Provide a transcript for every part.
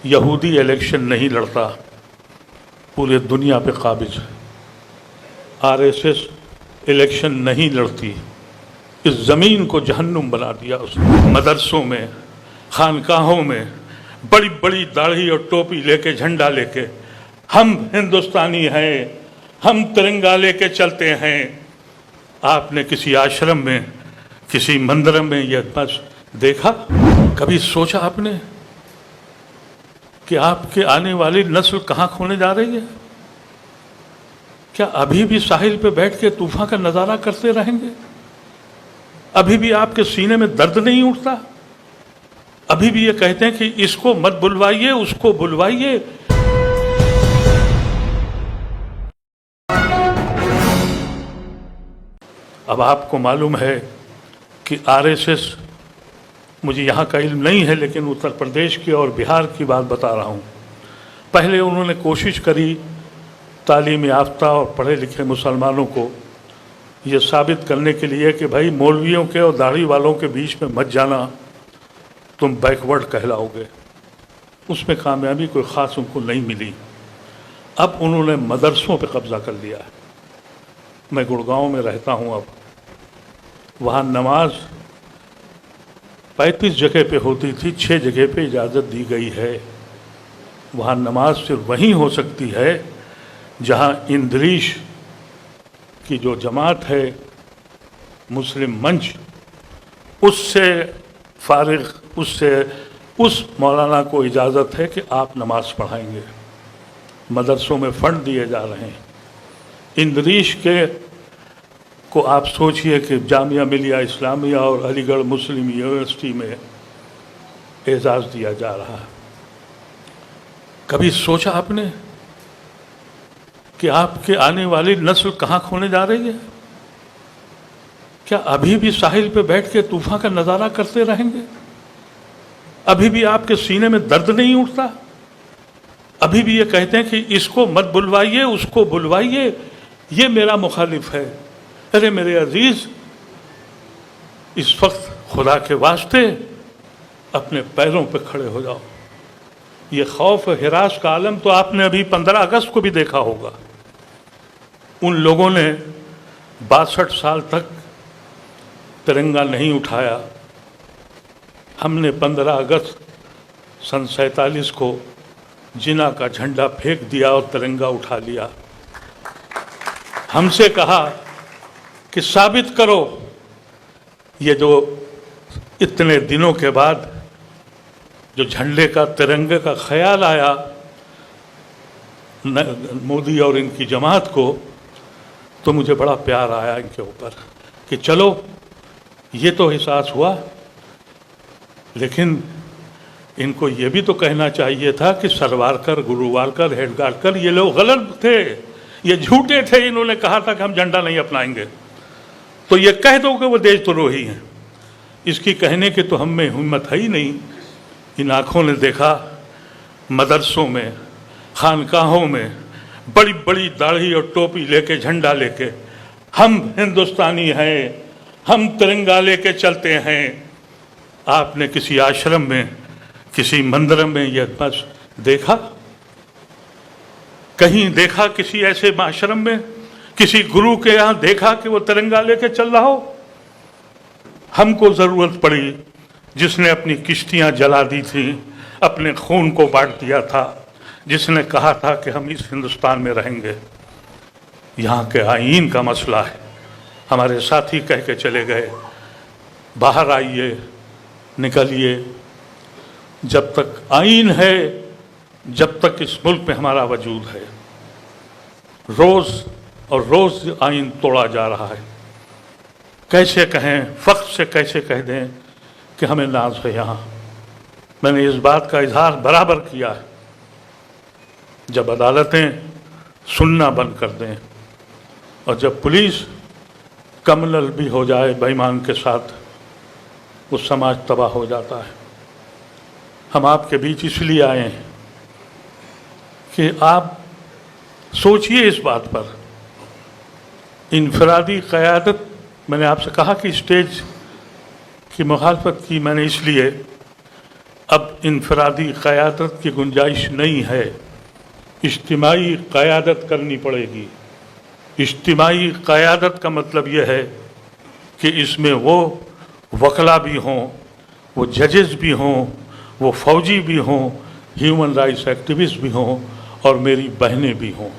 یہودی الیکشن نہیں لڑتا، پورے دنیا پہ قابض ہے۔ RSS الیکشن نہیں لڑتی، اس زمین کو جہنم بنا دیا اس نے۔ مدرسوں میں، خانقاہوں میں بڑی بڑی داڑھی اور ٹوپی لے کے، جھنڈا لے کے، ہم ہندوستانی ہیں، ہم ترنگا لے کے چلتے ہیں۔ آپ نے کسی آشرم میں، کسی مندر میں یہ بس دیکھا؟ کبھی سوچا آپ نے کہ آپ کے آنے والی نسل کہاں کھونے جا رہی ہے؟ کیا ابھی بھی ساحل پہ بیٹھ کے طوفان کا نظارہ کرتے رہیں گے؟ ابھی بھی آپ کے سینے میں درد نہیں اٹھتا؟ ابھی بھی یہ کہتے ہیں کہ اس کو مت بلوائیے، اس کو بلوائیے۔ اب آپ کو معلوم ہے کہ RSS، مجھے یہاں کا علم نہیں ہے لیکن اتر پردیش کی اور بہار کی بات بتا رہا ہوں، پہلے انہوں نے کوشش کری تعلیم یافتہ اور پڑھے لکھے مسلمانوں کو یہ ثابت کرنے کے لیے کہ بھائی مولویوں کے اور داڑھی والوں کے بیچ میں مت جانا، تم بیکورڈ کہلاؤ گے۔ اس میں کامیابی کوئی خاص ان کو نہیں ملی۔ اب انہوں نے مدرسوں پہ قبضہ کر لیا ہے۔ میں گڑگاؤں میں رہتا ہوں، اب وہاں نماز 35 جگہ پہ ہوتی تھی، 6 جگہ پہ اجازت دی گئی ہے۔ وہاں نماز صرف وہیں ہو سکتی ہے جہاں اندریش کی جو جماعت ہے، مسلم منچ، اس سے فارغ، اس مولانا کو اجازت ہے کہ آپ نماز پڑھائیں گے۔ مدرسوں میں فنڈ دیے جا رہے ہیں۔ اندریش کے کو آپ سوچئے کہ جامعہ ملیہ اسلامیہ اور علی گڑھ مسلم یونیورسٹی میں اعزاز دیا جا رہا ہے۔ کبھی سوچا آپ نے کہ آپ کے آنے والی نسل کہاں کھونے جا رہی ہے؟ کیا ابھی بھی ساحل پہ بیٹھ کے طوفان کا نظارہ کرتے رہیں گے؟ ابھی بھی آپ کے سینے میں درد نہیں اٹھتا؟ ابھی بھی یہ کہتے ہیں کہ اس کو مت بلوائیے، اس کو بلوائیے، یہ میرا مخالف ہے۔ ارے میرے عزیز، اس وقت خدا کے واسطے اپنے پیروں پہ کھڑے ہو جاؤ۔ یہ خوف و ہراس کا عالم تو آپ نے ابھی 15 اگست کو بھی دیکھا ہوگا۔ ان لوگوں نے 62 سال تک ترنگا نہیں اٹھایا۔ ہم نے 15 اگست سن 47 کو جنا کا جھنڈا پھینک دیا اور ترنگا اٹھا لیا۔ ہم سے کہا کہ ثابت کرو۔ یہ جو اتنے دنوں کے بعد جو جھنڈے کا، ترنگے کا خیال آیا مودی اور ان کی جماعت کو، تو مجھے بڑا پیار آیا ان کے اوپر کہ چلو یہ تو احساس ہوا، لیکن ان کو یہ بھی تو کہنا چاہیے تھا کہ سروارکر، گرووالکر، ہیڈگارکر یہ لوگ غلط تھے، یہ جھوٹے تھے، انہوں نے کہا تھا کہ ہم جھنڈا نہیں اپنائیں گے۔ تو یہ کہہ دو کہ وہ دیش دروہی ہیں۔ اس کی کہنے کی تو ہم میں ہمت ہے ہی نہیں۔ ان آنکھوں نے دیکھا مدرسوں میں، خانقاہوں میں بڑی بڑی داڑھی اور ٹوپی لے کے، جھنڈا لے کے، ہم ہندوستانی ہیں، ہم ترنگا لے کے چلتے ہیں۔ آپ نے کسی آشرم میں، کسی مندر میں یہ بس دیکھا؟ کہیں دیکھا کسی ایسے آشرم میں، کسی گرو کے یہاں دیکھا کہ وہ ترنگا لے کے چل رہا ہو؟ ہم کو ضرورت پڑی، جس نے اپنی کشتیاں جلا دی تھیں، اپنے خون کو بانٹ دیا تھا، جس نے کہا تھا کہ ہم اس ہندوستان میں رہیں گے۔ یہاں کے آئین کا مسئلہ ہے۔ ہمارے ساتھی کہہ کے چلے گئے، باہر آئیے، نکلیے۔ جب تک آئین ہے، جب تک اس ملک میں ہمارا وجود ہے، روز اور روز آئین توڑا جا رہا ہے۔ کیسے کہیں، فخر سے کیسے کہہ دیں کہ ہمیں ناز ہے یہاں؟ میں نے اس بات کا اظہار برابر کیا ہے۔ جب عدالتیں سننا بند کر دیں اور جب پولیس کمنل بھی ہو جائے بے ایمان کے ساتھ، وہ سماج تباہ ہو جاتا ہے۔ ہم آپ کے بیچ اس لیے آئے ہیں کہ آپ سوچئے اس بات پر۔ انفرادی قیادت، میں نے آپ سے کہا کہ اسٹیج کی مخالفت کی میں نے اس لیے، اب انفرادی قیادت کی گنجائش نہیں ہے، اجتماعی قیادت کرنی پڑے گی۔ اجتماعی قیادت کا مطلب یہ ہے کہ اس میں وہ وکلا بھی ہوں، وہ ججز بھی ہوں، وہ فوجی بھی ہوں، ہیومن رائٹس ایکٹیوسٹ بھی ہوں، اور میری بہنیں بھی ہوں۔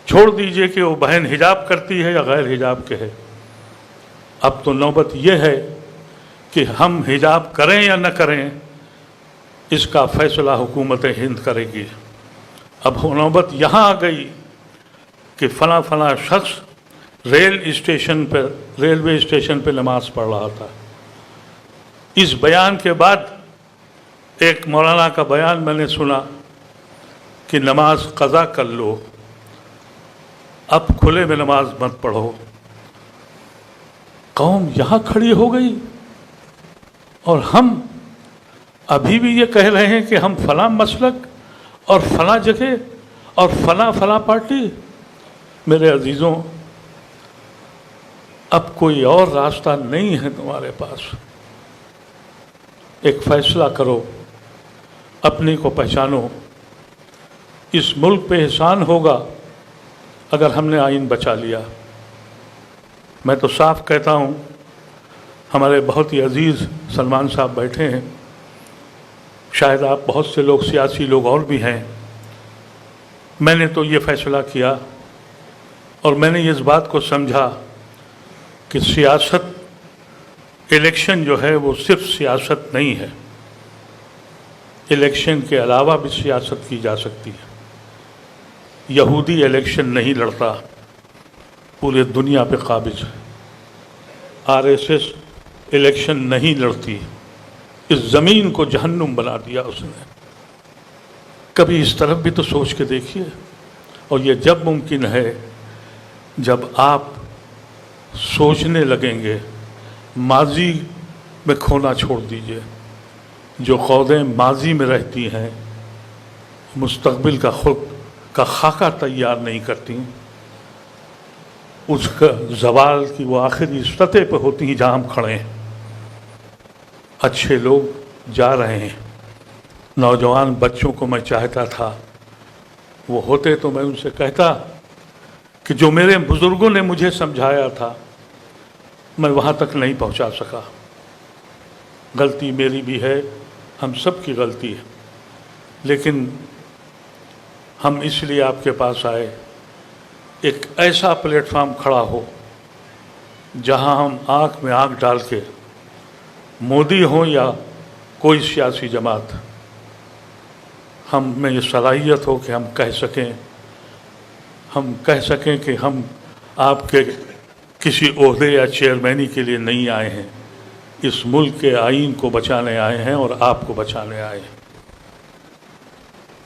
چھوڑ دیجئے کہ وہ بہن حجاب کرتی ہے یا غیر حجاب کے ہے، اب تو نوبت یہ ہے کہ ہم حجاب کریں یا نہ کریں، اس کا فیصلہ حکومت ہند کرے گی۔ اب نوبت یہاں آ گئی کہ فلاں فلاں شخص ریلوے اسٹیشن پہ نماز پڑھ رہا تھا۔ اس بیان کے بعد ایک مولانا کا بیان میں نے سنا کہ نماز قضا کر لو، اب کھلے میں نماز مت پڑھو۔ قوم یہاں کھڑی ہو گئی اور ہم ابھی بھی یہ کہہ رہے ہیں کہ ہم فلاں مسلک اور فلاں جگہ اور فلاں پارٹی۔ میرے عزیزوں، اب کوئی اور راستہ نہیں ہے تمہارے پاس۔ ایک فیصلہ کرو، اپنے کو پہچانو۔ اس ملک پہ احسان ہوگا اگر ہم نے آئین بچا لیا۔ میں تو صاف کہتا ہوں، ہمارے بہت ہی عزیز سلمان صاحب بیٹھے ہیں، شاید آپ بہت سے لوگ سیاسی لوگ اور بھی ہیں۔ میں نے تو یہ فیصلہ کیا اور میں نے اس بات کو سمجھا کہ سیاست، الیکشن جو ہے وہ صرف سیاست نہیں ہے، الیکشن کے علاوہ بھی سیاست کی جا سکتی ہے۔ یہودی الیکشن نہیں لڑتا، پورے دنیا پہ قابض ہے۔ RSS الیکشن نہیں لڑتی، اس زمین کو جہنم بنا دیا اس نے۔ کبھی اس طرف بھی تو سوچ کے دیکھیے۔ اور یہ جب ممکن ہے جب آپ سوچنے لگیں گے۔ ماضی میں کھونا چھوڑ دیجئے۔ جو قوتیں ماضی میں رہتی ہیں مستقبل کا خود کا خاکہ تیار نہیں کرتی، اس کا زوال کی وہ آخری سطح پہ ہوتی ہیں جہاں ہم کھڑے ہیں۔ اچھے لوگ جا رہے ہیں، نوجوان بچوں کو میں چاہتا تھا وہ ہوتے تو میں ان سے کہتا کہ جو میرے بزرگوں نے مجھے سمجھایا تھا میں وہاں تک نہیں پہنچا سکا۔ غلطی میری بھی ہے، ہم سب کی غلطی ہے، لیکن ہم اس لیے آپ کے پاس آئے ایک ایسا پلیٹ فارم کھڑا ہو جہاں ہم آنکھ میں آنکھ ڈال کے، مودی ہوں یا کوئی سیاسی جماعت، ہم میں یہ صلاحیت ہو کہ ہم کہہ سکیں کہ ہم آپ کے کسی عہدے یا چیئرمینی کے لیے نہیں آئے ہیں، اس ملک کے آئین کو بچانے آئے ہیں اور آپ کو بچانے آئے ہیں۔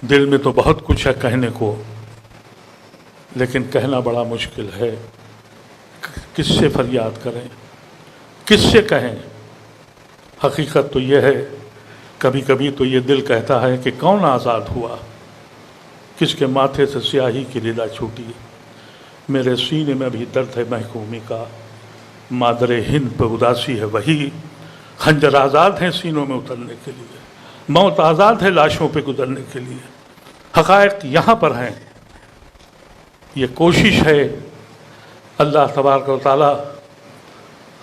دل میں تو بہت کچھ ہے کہنے کو، لیکن کہنا بڑا مشکل ہے۔ کس سے فریاد کریں، کس سے کہیں؟ حقیقت تو یہ ہے، کبھی کبھی تو یہ دل کہتا ہے کہ کون آزاد ہوا، کس کے ماتھے سے سیاہی کی ردا چھوٹی۔ میرے سینے میں بھی درد ہے محکومی کا، مادر ہند پہ اداسی ہے وہی، خنجر آزاد ہیں سینوں میں اترنے کے لیے، موت آزاد ہے لاشوں پہ گزرنے کے لیے۔ حقائق یہاں پر ہیں۔ یہ کوشش ہے، اللہ تبارک و تعالی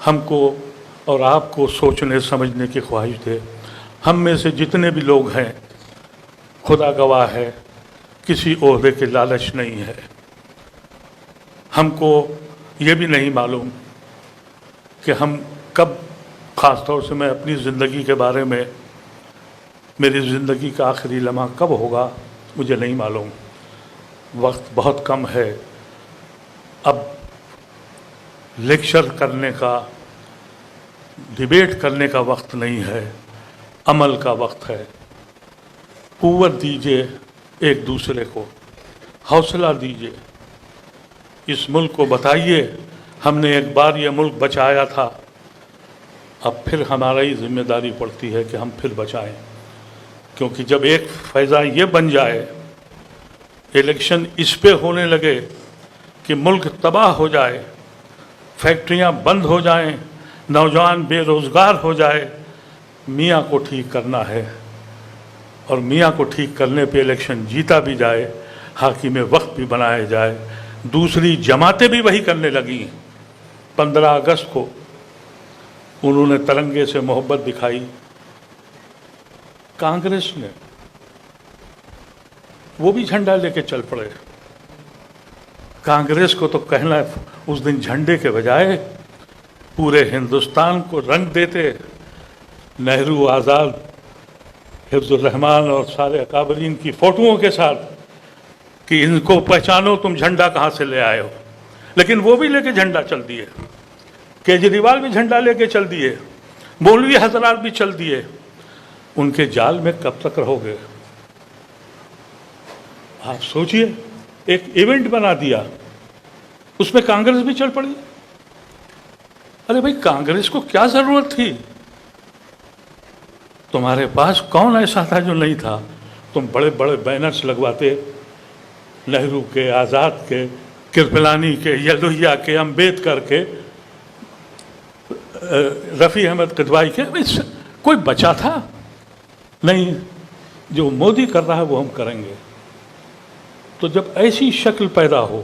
ہم کو اور آپ کو سوچنے سمجھنے کی خواہش دے۔ ہم میں سے جتنے بھی لوگ ہیں، خدا گواہ ہے، کسی عہدے کے لالچ نہیں ہے۔ ہم کو یہ بھی نہیں معلوم کہ ہم کب، خاص طور سے میں اپنی زندگی کے بارے میں، میری زندگی کا آخری لمحہ کب ہوگا مجھے نہیں معلوم۔ وقت بہت کم ہے۔ اب لیکچر کرنے کا، ڈیبیٹ کرنے کا وقت نہیں ہے، عمل کا وقت ہے۔ قوت دیجئے ایک دوسرے کو، حوصلہ دیجئے، اس ملک کو بتائیے ہم نے ایک بار یہ ملک بچایا تھا، اب پھر ہماری ذمہ داری پڑتی ہے کہ ہم پھر بچائیں۔ کیونکہ جب ایک فیضان یہ بن جائے، الیکشن اس پہ ہونے لگے کہ ملک تباہ ہو جائے، فیکٹریاں بند ہو جائیں، نوجوان بے روزگار ہو جائے، میاں کو ٹھیک کرنا ہے، اور میاں کو ٹھیک کرنے پہ الیکشن جیتا بھی جائے، حاکم وقت بھی بنایا جائے۔ دوسری جماعتیں بھی وہی کرنے لگیں۔ 15 اگست کو انہوں نے ترنگے سے محبت دکھائی، کانگریس نے وہ بھی جھنڈا لے کے چل پڑے۔ کانگریس کو تو کہنا ہے اس دن جھنڈے کے بجائے پورے ہندوستان کو رنگ دیتے، نہرو، آزاد، حفظ الرحمان اور سارے اکابرین کی فوٹوؤں کے ساتھ کہ ان کو پہچانو تم جھنڈا کہاں سے لے آئے ہو۔ لیکن وہ بھی لے کے جھنڈا چل دیے، کیجریوال بھی جھنڈا لے کے چل دیے، مولوی حضرات بھی چل دیے۔ ان کے جال میں کب تک رہو گے؟ آپ سوچئے، ایک ایونٹ بنا دیا، اس میں کانگریس بھی چل پڑی۔ ارے بھائی، کانگریس کو کیا ضرورت تھی؟ تمہارے پاس کون ایسا تھا جو نہیں تھا؟ تم بڑے بڑے بینرز لگواتے، نہرو کے، آزاد کے، کرپلانی کے، یلوہیا کے، امبیدکر کے، رفیع احمد قدوائی کے۔ کوئی بچا تھا؟ نہیں، جو مودی کر رہا ہے وہ ہم کریں گے۔ تو جب ایسی شکل پیدا ہو،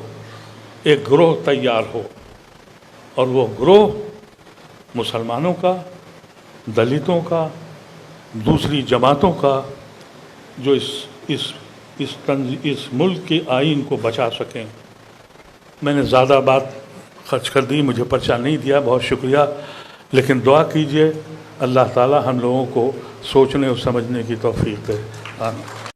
ایک گروہ تیار ہو، اور وہ گروہ مسلمانوں کا، دلتوں کا، دوسری جماعتوں کا، جو اس ملک کے آئین کو بچا سکیں۔ میں نے زیادہ بات خرچ کر دی، مجھے پرچہ نہیں دیا، بہت شکریہ، لیکن دعا کیجئے اللہ تعالی ہم لوگوں کو سوچنے اور سمجھنے کی توفیق دے۔ آمین۔